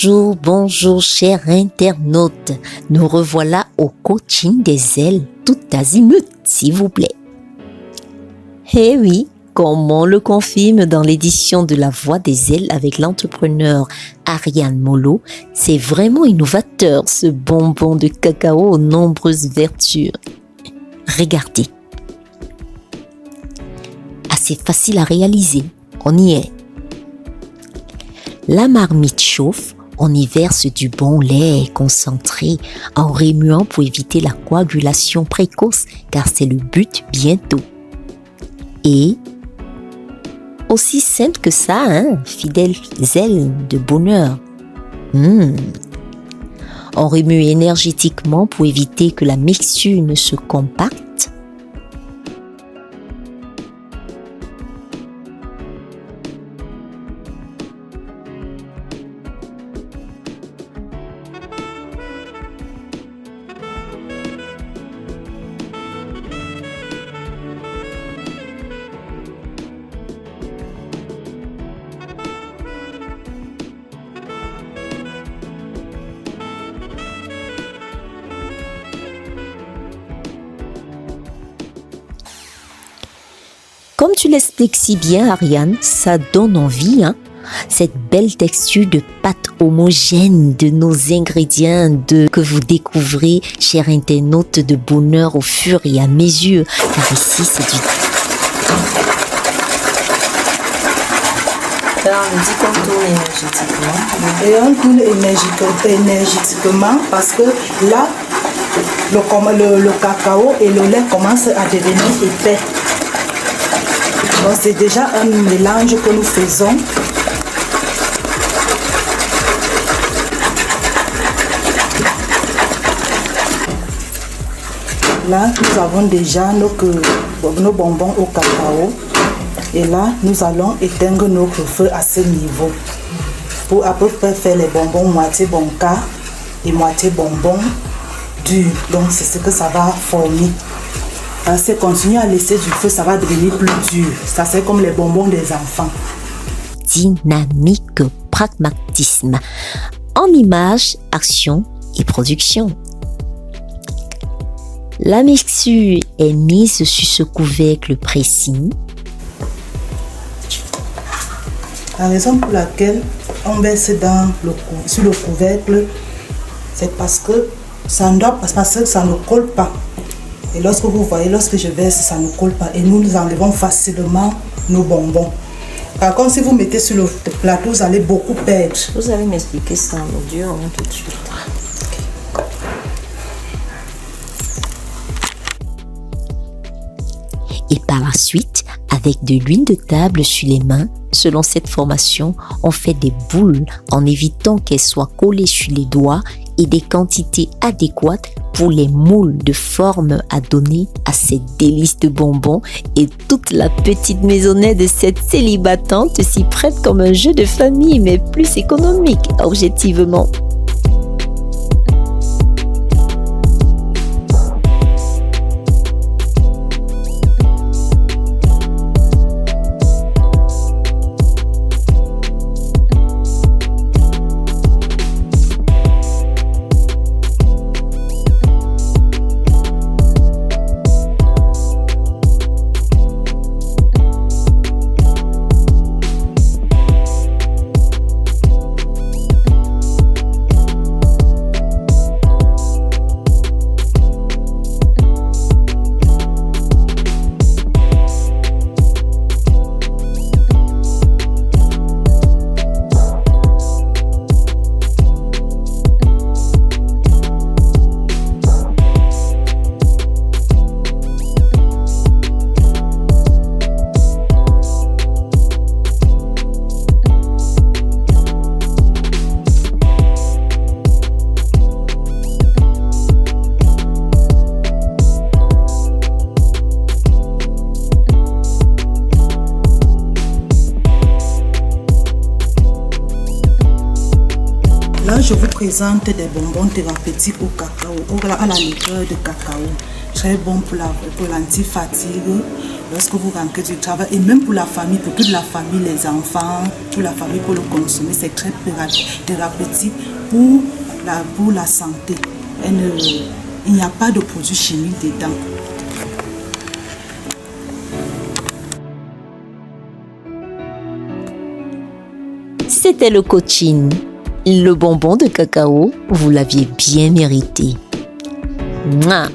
Bonjour chers internautes. Nous revoilà au coaching des ailes tout azimut, s'il vous plaît. Eh oui, comme on le confirme dans l'édition de La Voix des ailes avec l'entrepreneur Ariane Molo, c'est vraiment innovateur ce bonbon de cacao aux nombreuses vertus. Regardez. Assez facile à réaliser, on y est. La marmite chauffe, on y verse du bon lait concentré en remuant pour éviter la coagulation précoce car c'est le but bientôt. Et aussi simple que ça, fidèles ailes de bonheur. On remue énergétiquement pour éviter que la mixture ne se compacte. Comme tu l'expliques si bien, Ariane, ça donne envie, cette belle texture de pâte homogène de nos ingrédients que vous découvrez, chers internautes, de bonheur au fur et à mesure. Car ici, c'est du... Alors, on dit qu'on tourne énergétiquement. Et on tourne énergétiquement parce que là, le cacao et le lait commencent à devenir épais. Donc c'est déjà un mélange que nous faisons. Là, nous avons déjà nos bonbons au cacao. Et là, nous allons éteindre notre feu à ce niveau. Pour à peu près faire les bonbons moitié bonca et moitié bonbons dur. Donc c'est ce que ça va former. Si on continue à laisser du feu, ça va devenir plus dur. Ça c'est comme les bonbons des enfants. Dynamique, pragmatisme. En image, action et production. La mixture est mise sur ce couvercle précis. La raison pour laquelle on verse sur le couvercle, c'est parce que ça ne colle pas. Et lorsque vous voyez, lorsque je verse, ça ne colle pas. Et nous enlevons facilement nos bonbons. Par contre, si vous mettez sur le plateau, vous allez beaucoup perdre. Vous allez m'expliquer ça en audio tout de suite. Et par la suite, avec de l'huile de table sur les mains, selon cette formation, on fait des boules en évitant qu'elles soient collées sur les doigts et des quantités adéquates pour les moules de forme à donner à ces délices de bonbons, et toute la petite maisonnette de cette célibatante s'y prête comme un jeu de famille, mais plus économique, objectivement. Là, je vous présente des bonbons thérapeutiques au cacao, à la liqueur de cacao. Très bon pour l'antifatigue, lorsque vous rentrez du travail, et même pour la famille, pour toute la famille, les enfants, toute la famille pour le consommer. C'est très thérapeutique pour la santé. Il n'y a pas de produits chimiques dedans. C'était le coaching. Le bonbon de cacao, vous l'aviez bien mérité. Mouah.